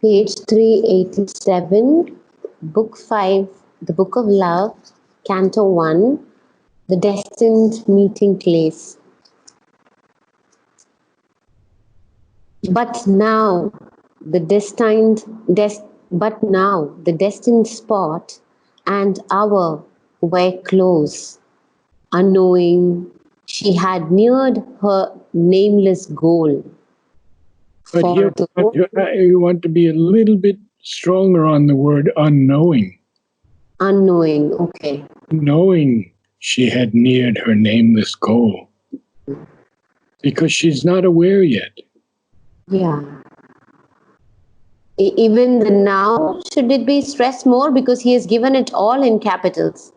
Page 387, Book 5, The Book of Love, Canto 1, The Destined Meeting Place. But now the destined spot and hour were close. Unknowing, she had neared her nameless goal. But For here, you want to be a little bit stronger on the word unknowing. Unknowing, okay. Knowing she had neared her nameless goal. Because she's not aware yet. Yeah. Even the now, should it be stressed more because he has given it all in capitals?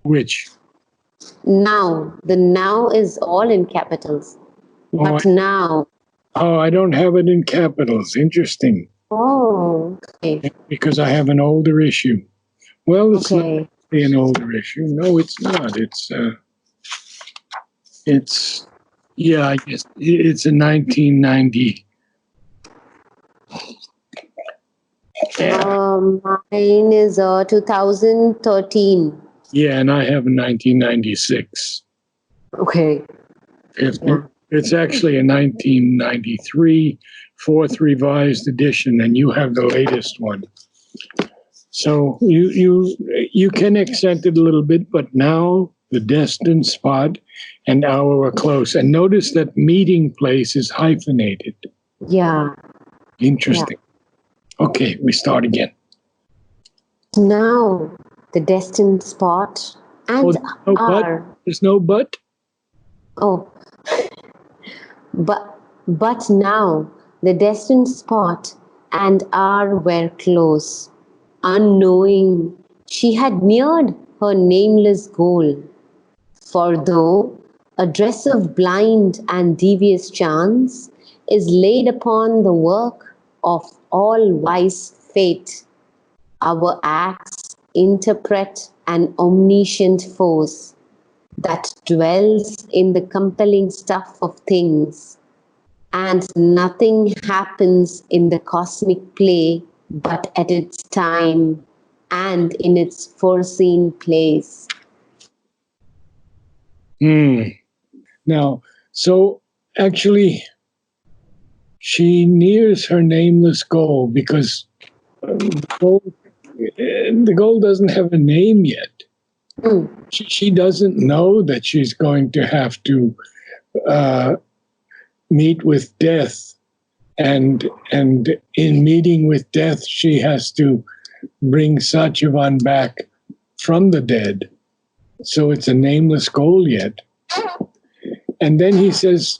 Which? Now. The now is all in capitals. But now. Oh, I don't have it in capitals. Interesting. Oh, okay. Because I have an older issue. Well, it's Okay. not an older issue. No, it's not. Yeah, I guess it's a 1990. Mine is 2013. Yeah, and I have a 1996. Okay. It's actually a 1993 fourth revised edition, and you have the latest one. So you can accent it a little bit, but now the destined spot and hour are close. And notice that meeting place is hyphenated. Yeah. Interesting. Yeah. Okay, we start again. Now the destined spot and hour. There's no but? Oh. But now the destined spot and hour were close. Unknowing, she had neared her nameless goal. For though a dress of blind and devious chance is laid upon the work of all-wise fate, our acts interpret an omniscient force that dwells in the compelling stuff of things, and nothing happens in the cosmic play but at its time and in its foreseen place. Now, so actually, she nears her nameless goal because the goal doesn't have a name yet. She doesn't know that she's going to have to meet with death, and in meeting with death, she has to bring Satyavan back from the dead. So it's a nameless goal yet. And then he says,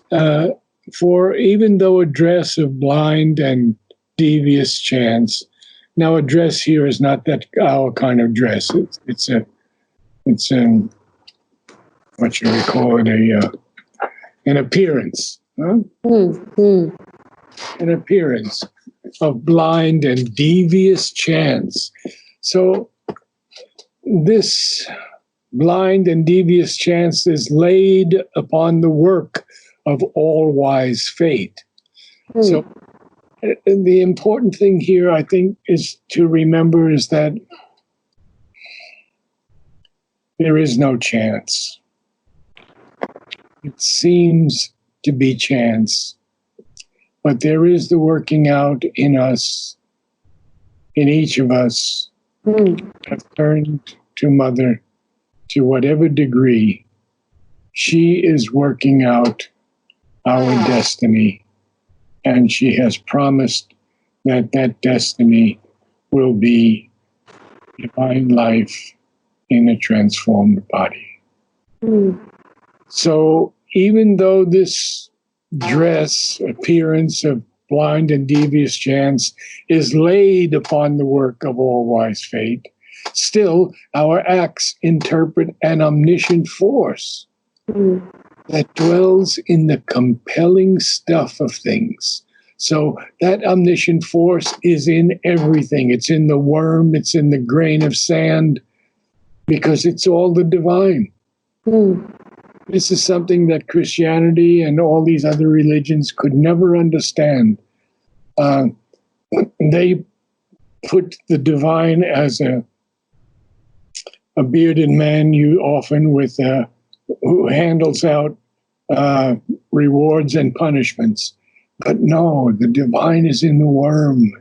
for even though a dress of blind and devious chance. Now, a dress here is not that our kind of dress. It's what should we call it? An appearance. Huh? An appearance of blind and devious chance. So this blind and devious chance is laid upon the work of all-wise fate. So the important thing here, I think, is to remember is that there is no chance. It seems to be chance, but there is the working out in us, in each of us, have turned to Mother to whatever degree. She is working out our destiny, and she has promised that that destiny will be divine life in a transformed body. So even though this dress appearance of blind and devious chance is laid upon the work of all-wise fate, still our acts interpret an omniscient force that dwells in the compelling stuff of things. So that omniscient force is in everything. It's in the worm, it's in the grain of sand, because it's all the divine. This is something that Christianity and all these other religions could never understand. they put the divine as a bearded man, you often with who handles out rewards and punishments. But no, the divine is in the worm.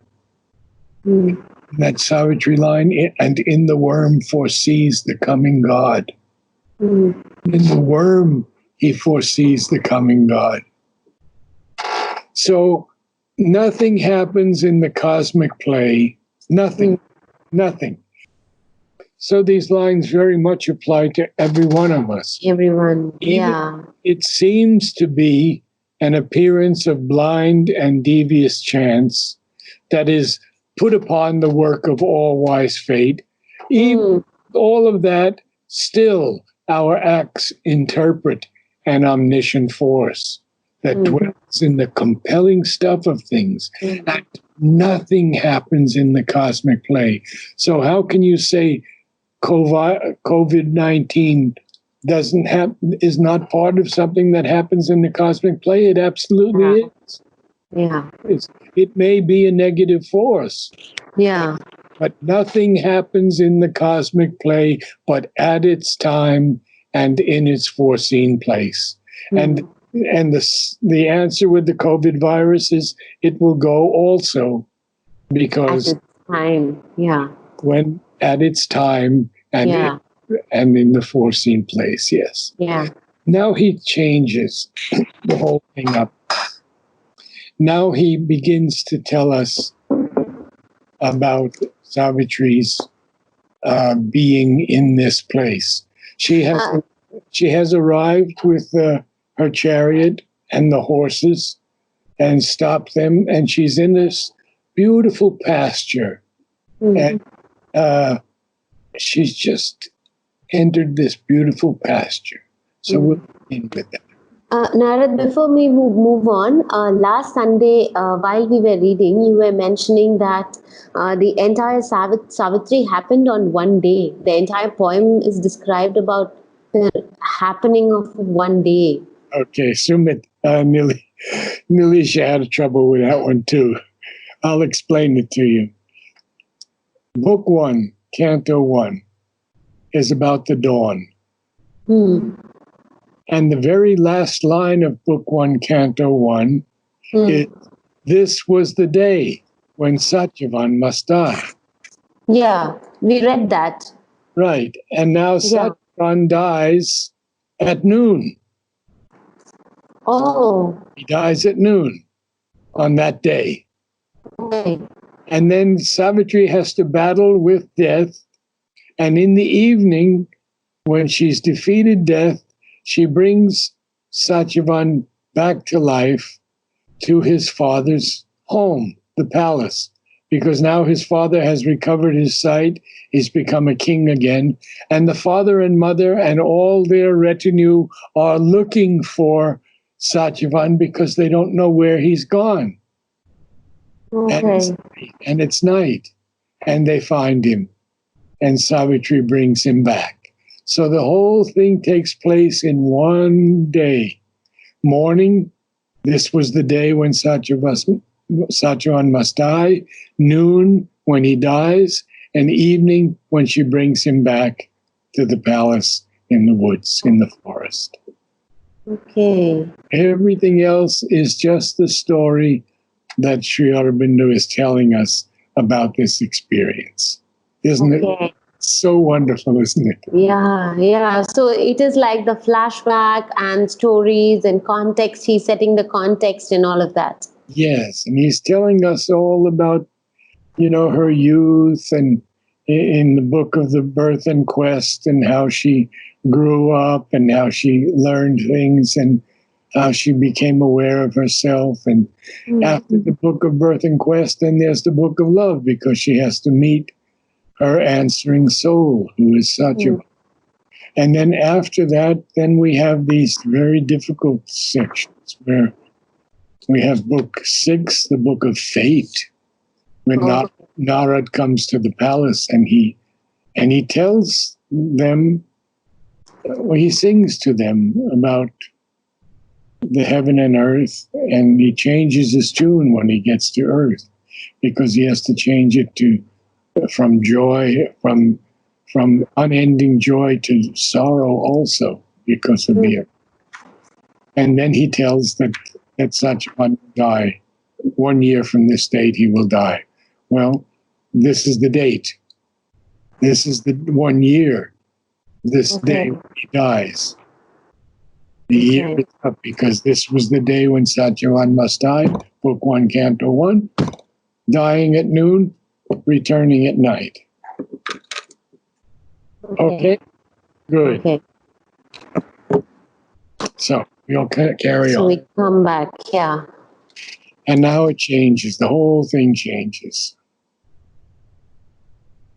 Mm. That Savitri line, and in the worm foresees the coming God. Mm. In the worm, he foresees the coming God. So nothing happens in the cosmic play. Nothing. Nothing. So these lines very much apply to every one of us. Everyone, Even yeah. it seems to be an appearance of blind and devious chance that is put upon the work of all-wise fate. Even all of that, still our acts interpret an omniscient force that dwells in the compelling stuff of things. And nothing happens in the cosmic play. So how can you say COVID-19 is not part of something that happens in the cosmic play? It absolutely is. Yeah. It may be a negative force. Yeah. But nothing happens in the cosmic play but at its time and in its foreseen place. And the answer with the COVID virus is it will go also, because at its time, yeah. When at its time and and in the foreseen place, yes. Yeah. Now he changes the whole thing up. Now he begins to tell us about Savitri's being in this place. She has arrived with her chariot and the horses and stopped them, and she's in this beautiful pasture. And she's just entered this beautiful pasture. So we'll begin with that. Narad, before we move on, last Sunday, while we were reading, you were mentioning that the entire Savitri happened on one day. The entire poem is described about the happening of one day. Okay, Sumit, Nilisha had trouble with that one too. I'll explain it to you. Book 1, Canto 1, is about the dawn. And the very last line of Book 1, Canto 1 is, "This was the day when Satyavan must die." Yeah, we read that. Right. And now Satyavan dies at noon. Oh. He dies at noon on that day. Okay. And then Savitri has to battle with death. And in the evening, when she's defeated death, she brings Satyavan back to life to his father's home, the palace, because now his father has recovered his sight. He's become a king again. And the father and mother and all their retinue are looking for Satyavan because they don't know where he's gone. Okay. And it's night, and they find him, and Savitri brings him back. So the whole thing takes place in one day. Morning, this was the day when Satyavan must die. Noon, when he dies. And evening, when she brings him back to the palace in the woods, in the forest. Okay. Everything else is just the story that Sri Aurobindo is telling us about this experience. Isn't it? So wonderful, isn't it? Yeah, yeah. So it is like the flashback and stories and context. He's setting the context and all of that. Yes, and he's telling us all about, her youth, and in the book of the birth and quest, and how she grew up and how she learned things and how she became aware of herself. And after the book of birth and quest, then there's the book of love, because she has to meet her answering soul, who is Satyavan. And then after that, then we have these very difficult sections where we have book 6, the book of fate, when Narad comes to the palace and he tells them, he sings to them about the heaven and earth, and he changes his tune when he gets to earth. because he has to change it to from joy, from unending joy to sorrow also because of the. And then he tells that such one will die. 1 year from this date, he will die. Well, this is the date. This is the 1 year. This day he dies. The year is up because this was the day when Satyavan must die. Book 1, Canto 1. Dying at noon, returning at night. Okay? Good. Okay. So we'll carry So on. we come back, yeah. And now it changes. The whole thing changes.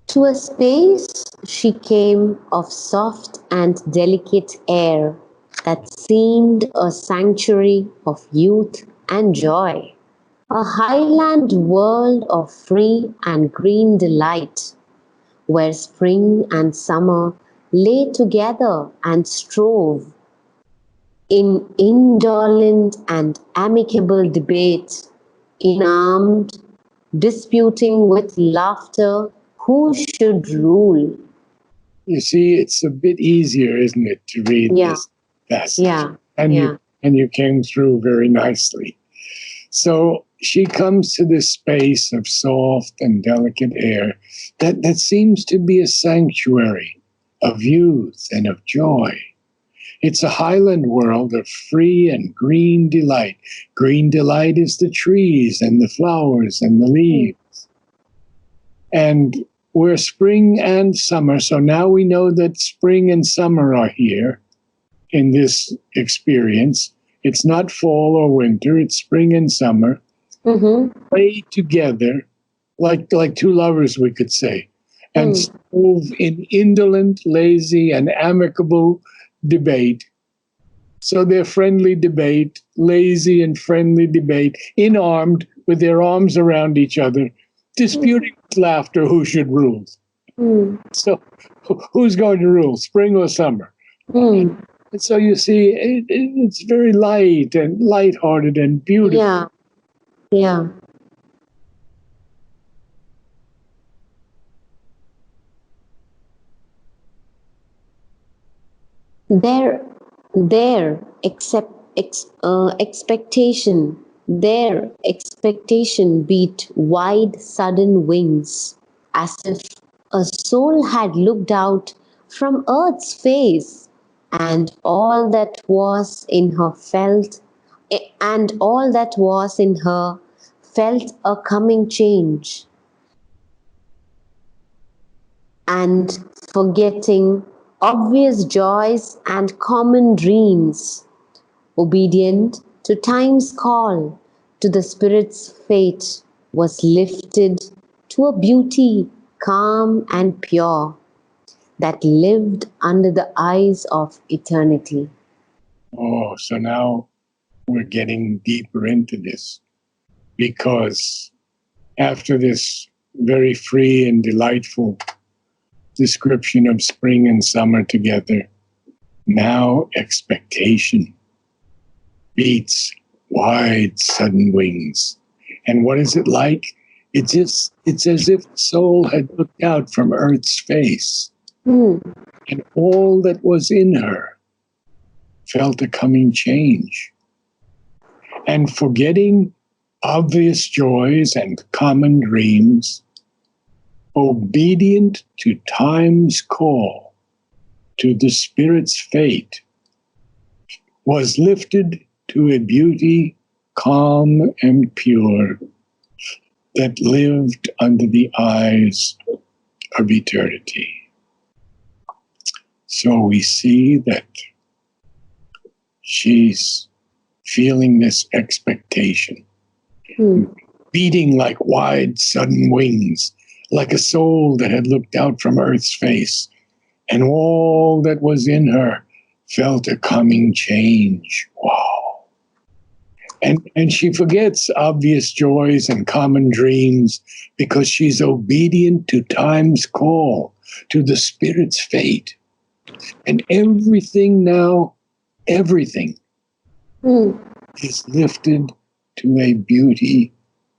To a space she came of soft and delicate air that seemed a sanctuary of youth and joy, a highland world of free and green delight, where spring and summer lay together and strove in indolent and amicable debate, enarmed, disputing with laughter who should rule. You see, it's a bit easier, isn't it, to read this passage? Yeah. And Yeah. you came through very nicely. So she comes to this space of soft and delicate air that seems to be a sanctuary of youth and of joy. It's a highland world of free and green delight. Green delight is the trees and the flowers and the leaves. And we're spring and summer. So now we know that spring and summer are here in this experience. It's not fall or winter, it's spring and summer. Play together like two lovers, we could say, and move in indolent, lazy, and amicable debate. So their friendly debate, lazy and friendly debate, inarmed with their arms around each other, disputing with laughter who should rule. So who's going to rule, spring or summer? And so you see, it's very light and lighthearted and beautiful. Yeah. Yeah. Their expectation beat wide sudden wings, as if a soul had looked out from earth's face, and all that was in her felt a coming change, and forgetting obvious joys and common dreams, obedient to time's call, to the spirit's fate, was lifted to a beauty calm and pure that lived under the eyes of eternity. Oh, so now we're getting deeper into this, because after this very free and delightful description of spring and summer together, now expectation beats wide sudden wings. And what is it like? It's as if the soul had looked out from earth's face, and all that was in her felt a coming change. And forgetting obvious joys and common dreams, obedient to time's call, to the spirit's fate, was lifted to a beauty calm and pure that lived under the eyes of eternity. So we see that she's feeling this expectation, beating like wide sudden wings, like a soul that had looked out from earth's face, and all that was in her felt a coming change. Wow. And she forgets obvious joys and common dreams because she's obedient to time's call, to the spirit's fate. And everything now, everything is lifted to a beauty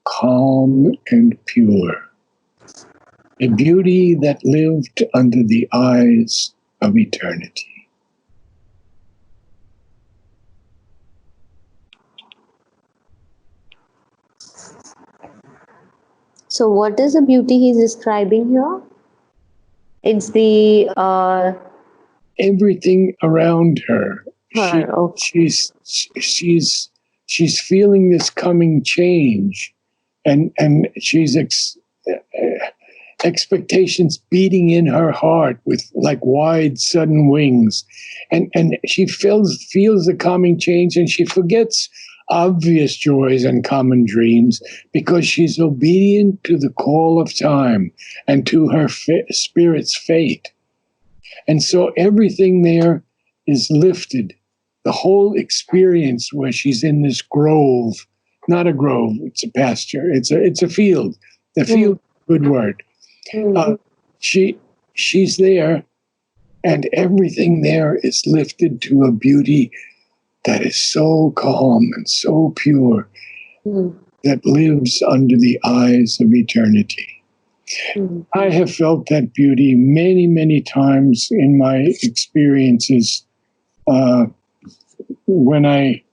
calm and pure, a beauty that lived under the eyes of eternity. So, what is the beauty he's describing here? It's the Everything around her, her. Okay. she's feeling this coming change, and she's expectations beating in her heart with like wide sudden wings, and she feels the coming change, and she forgets obvious joys and common dreams because she's obedient to the call of time and to her spirit's fate. And so everything there is lifted. The whole experience where she's in this grove, not a grove, it's a pasture, it's a field. The field, good word. She's there, and everything there is lifted to a beauty that is so calm and so pure that lives under the eyes of eternity. I have felt that beauty many, many times in my experiences when I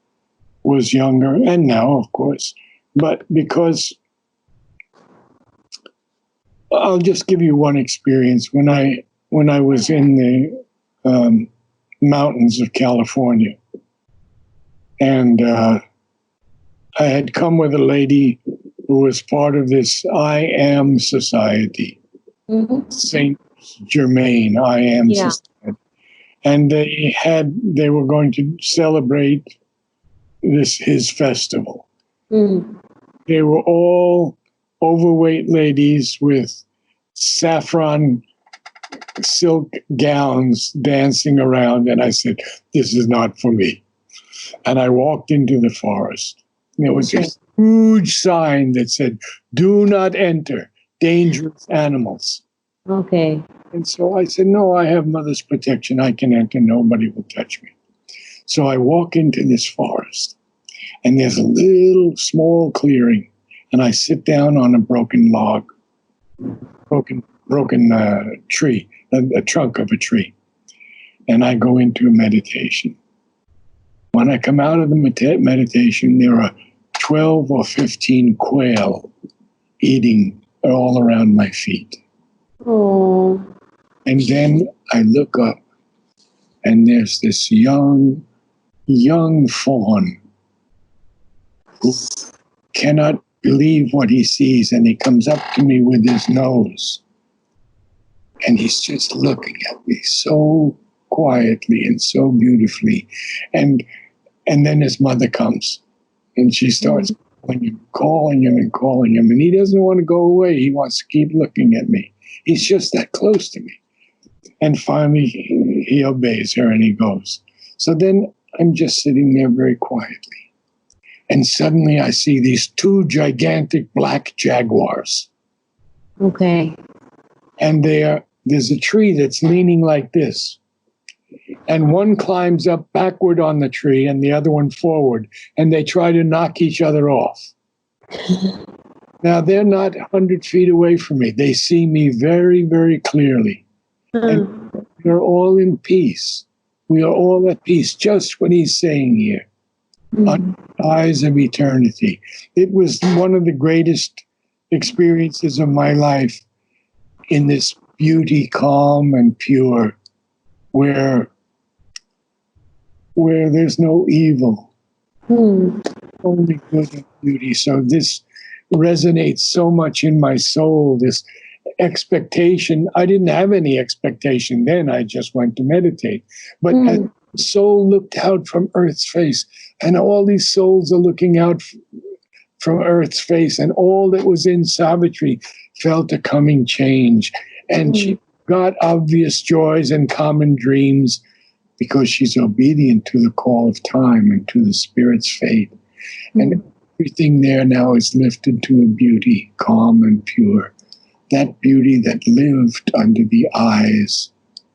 was younger, and now, of course. But because I'll just give you one experience. When I was in the mountains of California, and I had come with a lady who was part of this I Am Society, Saint Germain I Am Society, and they were going to celebrate his festival. They were all overweight ladies with saffron silk gowns dancing around, and I said, "This is not for me." And I walked into the forest. There was this huge sign that said, "Do not enter, dangerous animals." Okay. And so I said, "No, I have mother's protection. I can enter. Nobody will touch me." So I walk into this forest, and there's a little small clearing, and I sit down on a broken log, broken tree, a trunk of a tree, and I go into a meditation. When I come out of the meditation, there are 12 or 15 quail eating all around my feet. Oh. And then I look up, and there's this young fawn who cannot believe what he sees, and he comes up to me with his nose, and he's just looking at me so quietly and so beautifully. And then his mother comes, and she starts calling him, and he doesn't want to go away. He wants to keep looking at me. He's just that close to me. And finally, he obeys her, and he goes. So then I'm just sitting there very quietly. And suddenly I see these two gigantic black jaguars. Okay. And there's a tree that's leaning like this. And one climbs up backward on the tree and the other one forward. And they try to knock each other off. Now, they're not 100 feet away from me. They see me very, very clearly. And we're all in peace. We are all at peace, just what he's saying here. On the eyes of eternity. It was one of the greatest experiences of my life in this beauty, calm and pure, where there's no evil, only good and beauty. So this resonates so much in my soul, this expectation. I didn't have any expectation then. I just went to meditate. But as the soul looked out from Earth's face, and all these souls are looking out from Earth's face, and all that was in Savitri felt a coming change. And she got obvious joys and common dreams because she's obedient to the call of time and to the Spirit's fate. And everything there now is lifted to a beauty, calm and pure. That beauty that lived under the eyes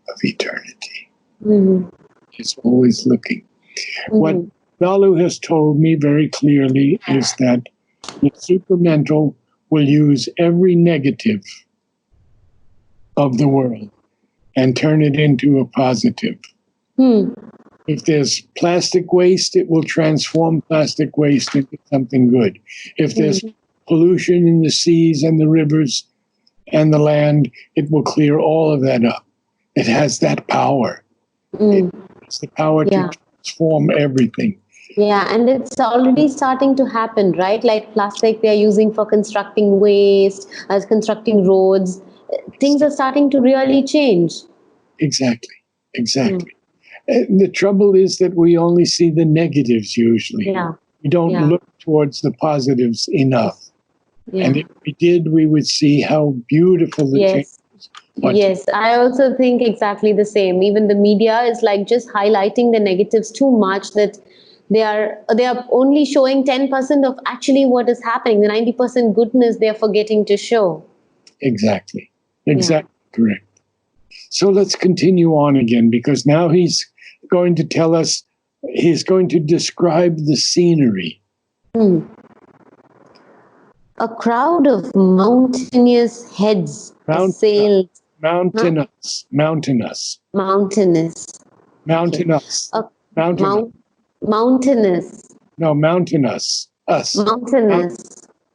of eternity. It's always looking. What Dalu has told me very clearly is that The supermental will use every negative of the world and turn it into a positive. If there's plastic waste, it will transform plastic waste into something good. If there's pollution in the seas and the rivers and the land, it will clear all of that up. It has that power. It has the power to transform everything. Yeah, and it's already starting to happen, right? Like plastic they are using for constructing waste, as constructing roads. Things are starting to really change. Exactly. The trouble is that we only see the negatives usually. Yeah. We don't look towards the positives enough. Yeah. And if we did, we would see how beautiful the change is. Yes, I also think exactly the same. Even the media is like just highlighting the negatives too much, that they are only showing 10% of actually what is happening. The 90% goodness they are forgetting to show. Exactly correct. So let's continue on again, because now he's going to tell us, he's going to describe the scenery. A crowd of mountainous heads assailed. Mountainous. Mountainous. Mountainous. Mountainous. No, mountainous. Us.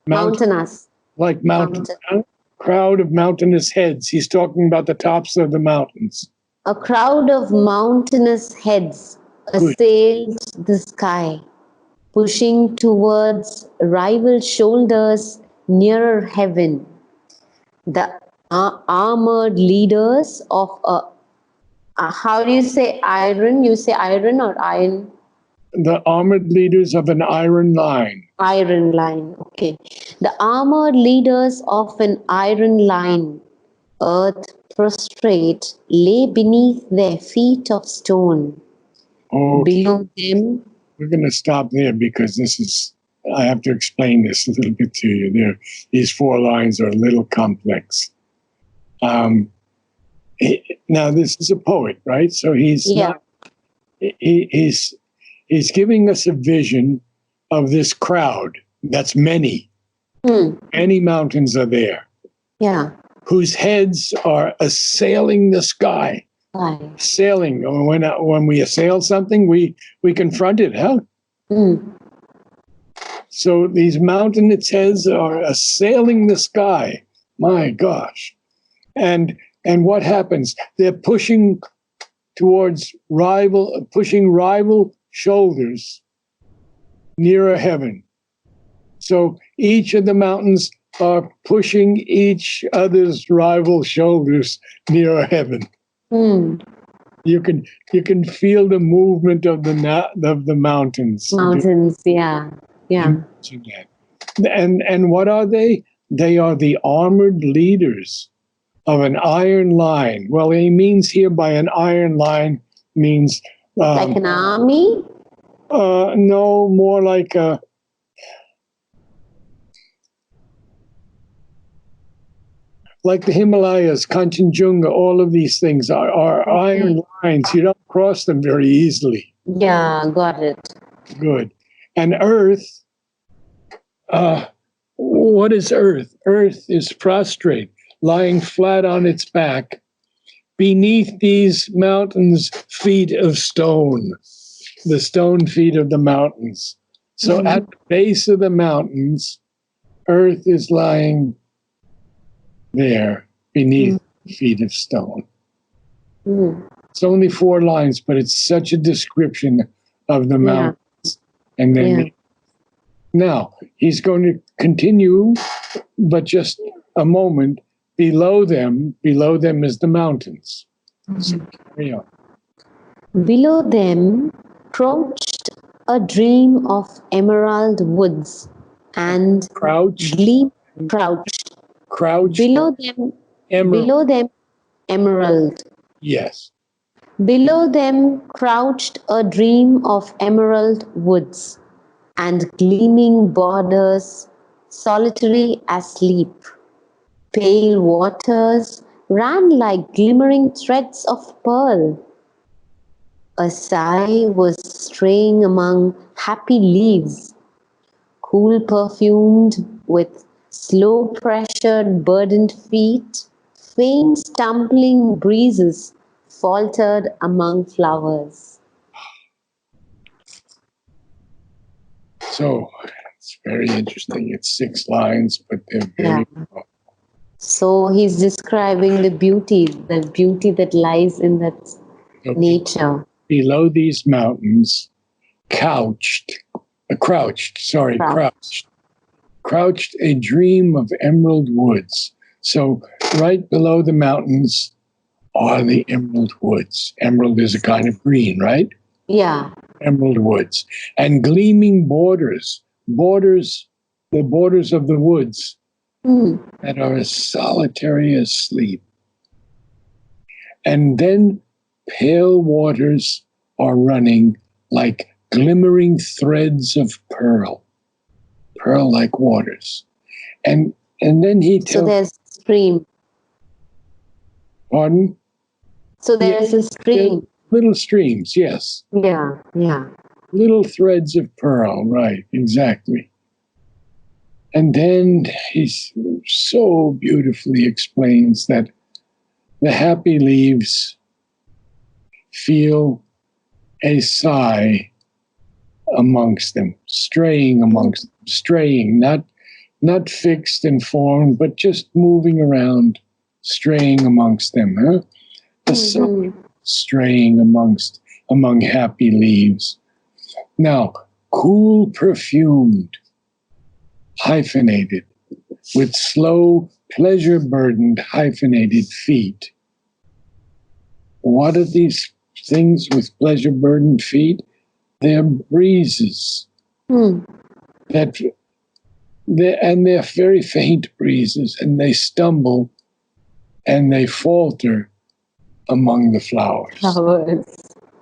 Mountainous. Like mountain. Crowd of mountainous heads. He's talking about the tops of the mountains. A crowd of mountainous heads assailed the sky, pushing towards rival shoulders nearer heaven. The armored leaders of how do you say iron? You say iron or iron? The armored leaders of an iron line. Iron line, okay. The armored leaders of an iron line, earth prostrate, lay beneath their feet of stone. Below them. We're going to stop there because I have to explain this a little bit to you. These 4 lines are a little complex. Now, this is a poet, right? So he's giving us a vision of this crowd. That's many. Many mountains are there. Yeah. Whose heads are assailing the sky. Assailing. When we assail something, we confront it, huh? So these mountainous heads are assailing the sky. My gosh. And what happens? They're pushing towards rival shoulders nearer heaven. So each of the mountains are pushing each other's rival shoulders nearer heaven. You can feel the movement of the mountains. Mountains, yeah. And what are they? They are the armored leaders of an iron line. Well, he means here by an iron line means like an army? No, more like the Himalayas, Kanchenjunga, all of these things are iron lines. You don't cross them very easily. Yeah, got it. Good. And Earth, what is Earth? Earth is prostrate, lying flat on its back, beneath these mountains, feet of stone, the stone feet of the mountains. So at the base of the mountains, Earth is lying there beneath feet of stone. It's only 4 lines, but it's such a description of the mountains. And then now he's going to continue, but just a moment. Below them is the mountains. So carry on. Below them crouched a dream of emerald woods and crouched. Below them, emerald. Yes. Below them crouched a dream of emerald woods and gleaming borders, solitary asleep. Pale waters ran like glimmering threads of pearl. A sigh was straying among happy leaves. cool perfumed, with slow pressured burdened feet, faint stumbling breezes faltered among flowers. So it's very interesting. It's 6 lines, but they're Yeah. very So he's describing the beauty that lies in that so nature. below these mountains, Crouch. crouched a dream of emerald woods. So right below the mountains are the emerald woods. Emerald is a kind of green, right? Yeah. Emerald woods. And gleaming the borders of the woods Hmm. that are as solitary as sleep. And then pale waters are running like glimmering threads of pearl like waters. And then he So tells, there's stream. pardon? So there's a Yeah, stream. little streams, yes. Yeah. Yeah. Little threads of pearl, right, exactly. And then he so beautifully explains that the happy leaves feel a sigh amongst them, straying, not fixed and formed, but just moving around, straying amongst them. Huh? The sun straying among happy leaves. Now, cool perfumed, hyphenated, with slow, pleasure burdened, hyphenated feet. What are these things with pleasure burdened feet? They're breezes. That they're very faint breezes, and they stumble and they falter among the flowers. Flowers.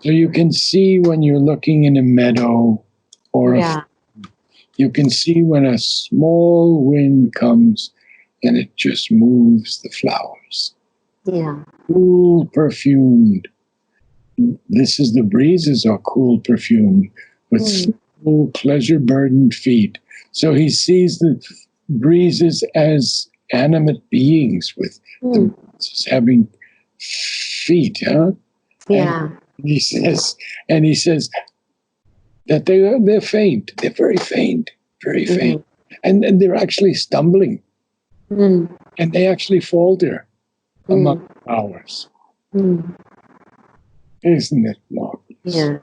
So you can see when you're looking in a meadow or you can see when a small wind comes and it just moves the flowers. Yeah. Cool perfumed. This is the breezes are cool perfumed with slow, pleasure burdened feet. So he sees the breezes as animate beings with the breezes having feet, huh? Yeah. And he says that they're faint. They're very faint, very faint, and they're actually stumbling, and they actually falter among flowers. Isn't it marvelous? Yeah.